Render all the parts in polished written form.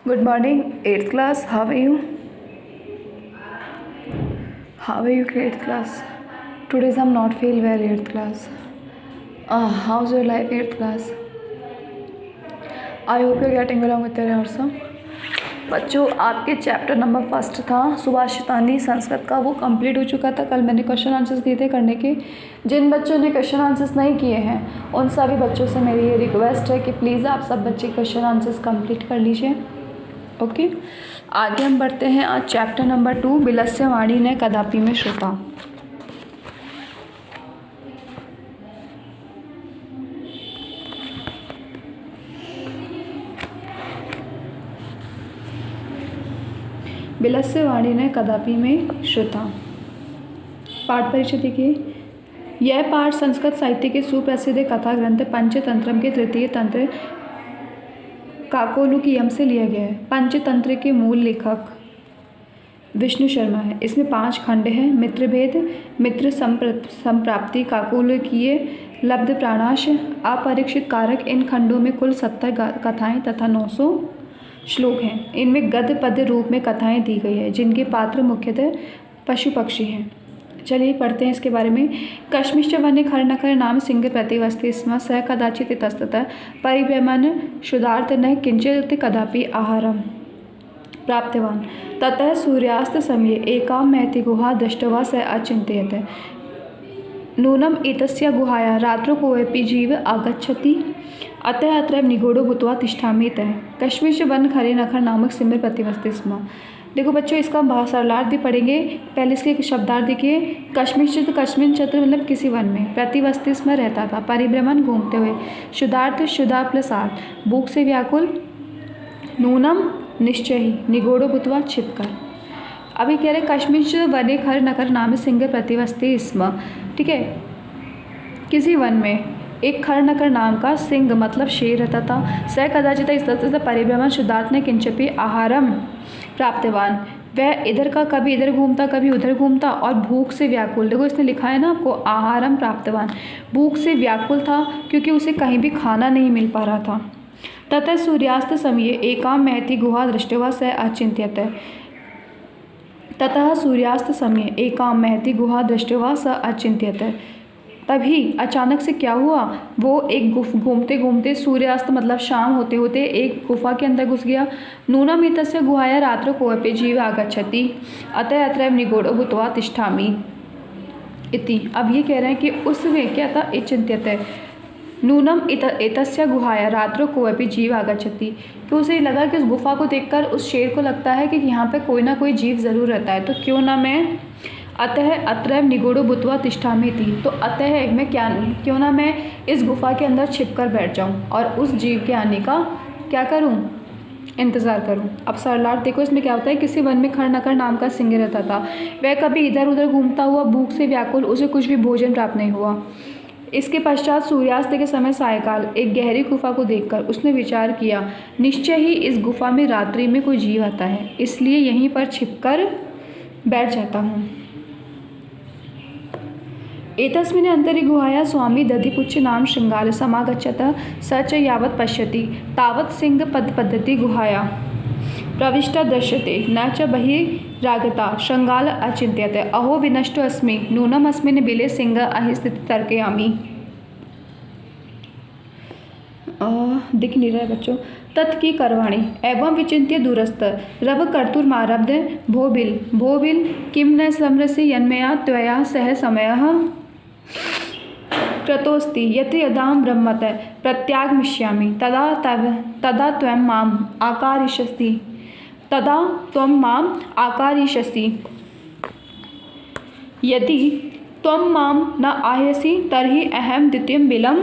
Good morning, 8th class. How are you? How are you, 8th class? Today's I'm not feel well, 8th class. How's your life, 8th class? I hope you're getting along with your also. बच्चों, आपके chapter number first था सुभाषितानी संस्कृत का, वो complete हो चुका था। कल मैंने क्वेश्चन आंसर्स दिए थे करने के। जिन बच्चों ने क्वेश्चन आंसर्स नहीं किए हैं उन सभी बच्चों से मेरी ये रिक्वेस्ट है कि प्लीज़ आप सब बच्चे क्वेश्चन आंसर्स कंप्लीट कर लीजिए। ओके, आगे हम बढ़ते हैं आज चैप्टर नंबर 2, बिलस्य वाणी ने कदापि में श्रुता। बिलस्य वाणी ने कदापि में श्रुता। पाठ परिचय देखिए। यह पाठ संस्कृत साहित्य के सुप्रसिद्ध कथा ग्रंथ पंचतंत्रम के तृतीय तंत्र काकोलुकीयम से लिया गया है। पंचतंत्र के मूल लेखक विष्णु शर्मा है। इसमें 5 खंड हैं। मित्रभेद, मित्र संप्राप्ति, काकोलुकीय, लब्ध प्राणाश, अपरीक्षित कारक। इन खंडों में कुल 70 कथाएं तथा 900 श्लोक हैं। इनमें गद्य पद्य रूप में कथाएं दी गई है जिनके पात्र मुख्यतः पशु पक्षी हैं। चलिए पढ़ते हैं इसके बारे में। कश्मीश्च वन्य खरनखर नाम सिंह प्रतिवस्ति स्म स कदाचित् इतस्ततः परिभ्रमन् क्षुधार्थ न किंचित् कदापि आहारम प्राप्तवान् ततः सूर्यास्त समये एकां महति गुहा दृष्ट्वा स अचिन्तयत् नूनम् एतस्य गुहाया रात्रौ कोऽपि जीव आगच्छति अतः अत्र निगूढ़ो भूत्वा तिष्ठामि। कश्मीश्च वन खरे नखर नामक सिंह प्रतिवस्ति स्म। देखो बच्चों, इसका सरलार्थ भी पढ़ेंगे। पहले इसके शब्दार्थ देखिए। कश्मीश्चित, कश्मीर क्षेत्र मतलब किसी वन में। प्रतिवस्ति में रहता था। परिभ्रमण घूमते हुए। शुद्धार्थ, शुद्धा प्लस आर्थ। भूख से व्याकुल। नूनम निश्चय ही। निगूढ़ो भूत्वा छिपकर। अभी कह रहे कश्मीर वने खर नखर नाम सिंह प्रतिवस्ति स्म। ठीक है, किसी वन में एक खर नकर नाम का सिंह मतलब शेर रहता था। स कदाचित इस परिभ्रमण शुद्धार्थ ने किंचपि आहारम प्राप्तवान। वह इधर का कभी इधर घूमता कभी उधर घूमता और भूख से व्याकुल। देखो इसने लिखा है ना आपको, आहारम प्राप्तवान। भूख से व्याकुल था क्योंकि उसे कहीं भी खाना नहीं मिल पा रहा था। ततः सूर्यास्त समय एकां महति गुहा दृष्ट्वा स अचिन्त्यत। ततः सूर्यास्त समय एकां महति गुहा दृष्ट्वा स अचिन्त्यत। तभी अचानक से क्या हुआ, वो एक घूमते घूमते सूर्यास्त मतलब शाम होते होते एक गुफा के अंदर घुस गया। नूनम एतस्य गुहाया रात्रौ कोऽपि जीव आगच्छति अतः अत्र निगूढ़ो भूत्वा तिष्ठामि इति। अब ये कह रहे हैं कि उसमें क्या था, चिंतित नूनम एतस्य गुहाया रात्रौ कोऽपि जीव आगच्छति। तो उसे लगा कि उस गुफा को देखकर उस शेर को लगता है कि यहाँ पे कोई ना कोई जीव ज़रूर रहता है, तो क्यों ना मैं अतः अत्र निगूढ़ो भूत्वा तिष्ठामि थी। तो अतः मैं क्यों ना मैं इस गुफा के अंदर छिपकर बैठ जाऊं और उस जीव के आने का क्या करूं, इंतज़ार करूं। अब सरलार्थ देखो, इसमें क्या होता है, किसी वन में खर नकर नाम का सिंह रहता था। वह कभी इधर उधर घूमता हुआ भूख से व्याकुल, उसे कुछ भी भोजन प्राप्त नहीं हुआ। इसके पश्चात सूर्यास्त के समय सायकाल एक गहरी गुफा को देखकर उसने विचार किया, निश्चय ही इस गुफा में रात्रि में कोई जीव आता है, इसलिए यहीं पर छिपकर बैठ जाता हूँ। एतस्मिन् अंतरि गुहाया स्वामी दधिपुच्छ नाम शृंगाल समागच्छत स च यावत् पश्यति तावत् सिंह पद्धति गुहाया प्रविष्टा दृश्यते न च बहिरागता शृंगाल अचिन्त्यते अहो विनष्टो अस्मि नूनम अस्मिन् बिले सिंह अहिस्थिति तर्कयामि। दिख नहीं रहा है बच्चों। तत् की करवाणी एवं विचिन्त्य दूरस्थ रव कर्तुर्मारब्ध भोबिल किम न समरसि यन्मया त्वया सह समयः कृतोस्ति यत् यदां ब्रह्मत प्रत्यागमिष्यामि तदा त्वं माम् आकारिष्यसि यदि त्वं मां न आह्यसि तर्हि अहं द्वितीयं बिलं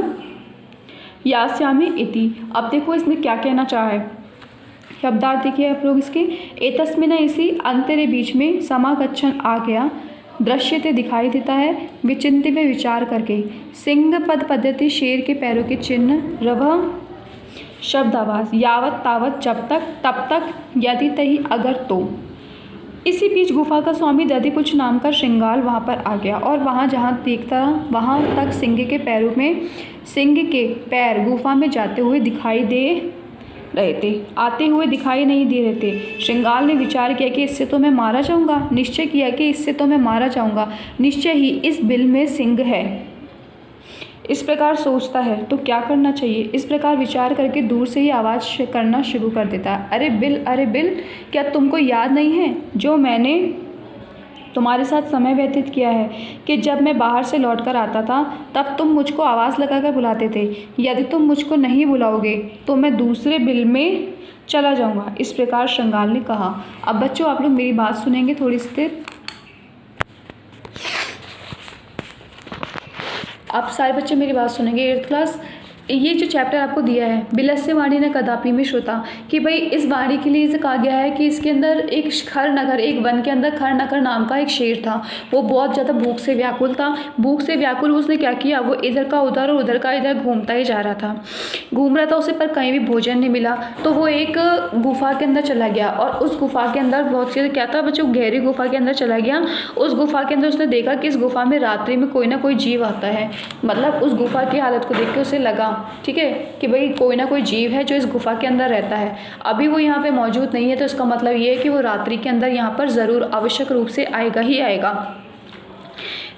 यास्यामि इति। अब देखो इसमें क्या कहना चाहा है, शब्दार्थ देखिए आप लोग इसके। एतस्मिन् इसी अंतरे बीच में समागच्छन आ गया, दृश्यते दिखाई देता है, विचिन्त्य में विचार करके। सिंह पद पद्धति शेर के पैरों के चिन्ह, रव शब्द आवाज, यावत तावत जब तक तब तक, यदि तही अगर तो। इसी बीच गुफा का स्वामी दधिपुच्छ नाम का श्रृंगाल वहाँ पर आ गया और वहाँ जहाँ देखता वहाँ तक सिंह के पैरों में सिंह के पैर गुफा में जाते हुए दिखाई दे रहे थे, आते हुए दिखाई नहीं दे रहे थे। श्रृंगार ने विचार किया कि इससे तो मैं मारा जाऊँगा, निश्चय किया कि इससे तो मैं मारा जाऊँगा, निश्चय ही इस बिल में सिंह है। इस प्रकार सोचता है तो क्या करना चाहिए, इस प्रकार विचार करके दूर से ही आवाज़ करना शुरू कर देता है, अरे बिल, क्या तुमको याद नहीं है जो मैंने तुम्हारे साथ समय व्यतीत किया है कि जब मैं बाहर से लौट कर आता था तब तुम मुझको आवाज़ लगाकर बुलाते थे। यदि तुम मुझको नहीं बुलाओगे तो मैं दूसरे बिल में चला जाऊंगा। इस प्रकार श्रृंगार ने कहा। अब बच्चों आप लोग मेरी बात सुनेंगे थोड़ी सी देर। आप सारे बच्चे मेरी बात सुनेंगे। 8th क्लास ये जो चैप्टर आपको दिया है बिलस्य वाणी न कदापि में श्रुता, कि भाई इस वाणी के लिए इसे कहा गया है कि इसके अंदर एक खरनगर, एक वन के अंदर खरनगर नाम का एक शेर था। वो बहुत ज़्यादा भूख से व्याकुल था। भूख से व्याकुल उसने क्या किया, वो इधर का उधर और उधर का इधर घूमता ही जा रहा था, घूम रहा था उसे, पर कहीं भी भोजन नहीं मिला। तो वो एक गुफा के अंदर चला गया और उस गुफा के अंदर बहुत सी क्या था बच्चों, गहरी गुफा के अंदर चला गया। उस गुफा के अंदर उसने देखा कि इस गुफा में रात्रि में कोई ना कोई जीव आता है। मतलब उस गुफा की हालत को देख के उसे लगा, ठीक है, कि भाई कोई ना कोई जीव है जो इस गुफा के अंदर रहता है। अभी वो यहाँ पे मौजूद नहीं है, तो इसका मतलब ये है कि वो रात्रि के अंदर यहाँ पर ज़रूर आवश्यक रूप से आएगा ही आएगा।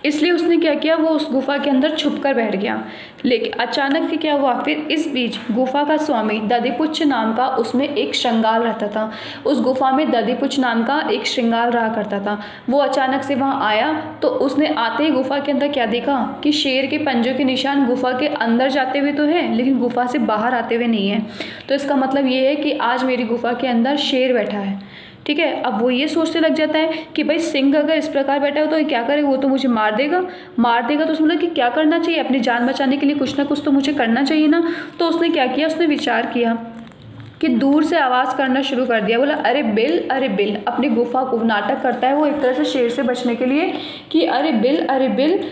इसलिए उसने क्या किया, वो उस गुफा के अंदर छुप कर बैठ गया। लेकिन अचानक से क्या हुआ, फिर इस बीच गुफा का स्वामी दधिपुच्छ नाम का उसमें एक श्रृंगार रहता था। उस गुफा में दधिपुच्छ नाम का एक श्रृंगार रहा करता था। वो अचानक से वहाँ आया तो उसने आते ही गुफा के अंदर क्या देखा कि शेर के पंजों के निशान गुफा के अंदर जाते हुए तो हैं लेकिन गुफा से बाहर आते हुए नहीं है। तो इसका मतलब ये है कि आज मेरी गुफा के अंदर शेर बैठा है, ठीक है। अब वो ये सोचने लग जाता है कि भाई सिंह अगर इस प्रकार बैठा हो तो क्या करेगा, वो तो मुझे मार देगा तो उसने बोला कि क्या करना चाहिए, अपनी जान बचाने के लिए कुछ ना कुछ तो मुझे करना चाहिए ना। तो उसने क्या किया, उसने विचार किया कि दूर से आवाज़ करना शुरू कर दिया। बोला अरे बिल, अपनी गुफा को नाटक करता है वो एक तरह से शेर से बचने के लिए कि अरे बिल,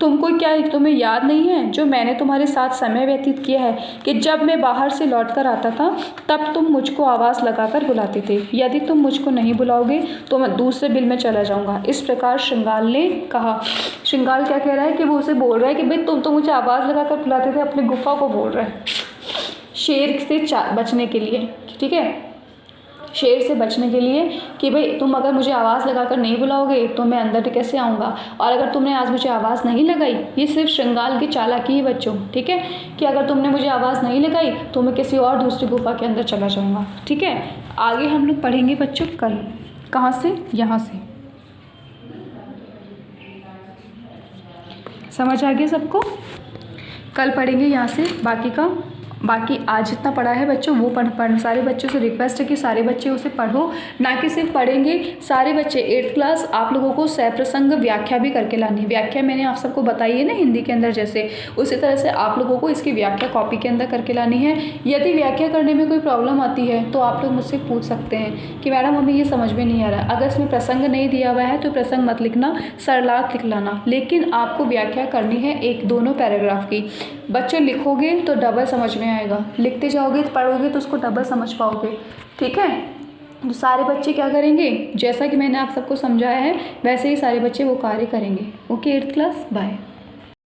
तुमको क्या, तुम्हें याद नहीं है जो मैंने तुम्हारे साथ समय व्यतीत किया है कि जब मैं बाहर से लौट कर आता था तब तुम मुझको आवाज़ लगाकर बुलाते थे। यदि तुम मुझको नहीं बुलाओगे तो मैं दूसरे बिल में चला जाऊंगा। इस प्रकार श्रृंगार ने कहा। श्रृंगार क्या कह रहा है कि वो उसे बोल रहा है कि भाई तुम तो मुझे आवाज़ लगाकर बुलाते थे, अपनी गुफा को बोल रहा है शेर से बचने के लिए, ठीक है, शेर से बचने के लिए कि भाई तुम अगर मुझे आवाज़ लगाकर नहीं बुलाओगे तो मैं अंदर कैसे आऊँगा, और अगर तुमने आज मुझे आवाज़ नहीं लगाई, ये सिर्फ श्रृंगार की चालाकी है बच्चों, ठीक है, कि अगर तुमने मुझे आवाज़ नहीं लगाई तो मैं किसी और दूसरी गुफा के अंदर चला जाऊँगा, ठीक है। आगे हम लोग पढ़ेंगे बच्चों कल, कहाँ से, यहाँ से। समझ आ गया सबको? कल पढ़ेंगे यहाँ से बाकी आज जितना पढ़ा है बच्चों वो पढ़ सारे बच्चों से रिक्वेस्ट है कि सारे बच्चे उसे पढ़ो, ना कि सिर्फ पढ़ेंगे। सारे बच्चे 8th क्लास आप लोगों को सप्रसंग व्याख्या भी करके लानी। व्याख्या मैंने आप सबको बताई है ना हिंदी के अंदर जैसे, उसी तरह से आप लोगों को इसकी व्याख्या कॉपी के अंदर करके लानी है। यदि व्याख्या करने में कोई प्रॉब्लम आती है तो आप लोग मुझसे पूछ सकते हैं कि मैडम हमें ये समझ में नहीं आ रहा। अगर इसमें प्रसंग नहीं दिया हुआ है तो प्रसंग मत लिखना, सरलार्थ लिख लाना, लेकिन आपको व्याख्या करनी है एक दोनों पैराग्राफ की। बच्चे लिखोगे तो डबल समझ में आएगा, लिखते जाओगे तो पढ़ोगे तो उसको डबल समझ पाओगे, ठीक है। तो सारे बच्चे क्या करेंगे, जैसा कि मैंने आप सबको समझाया है वैसे ही सारे बच्चे वो कार्य करेंगे। Okay 8th class, bye.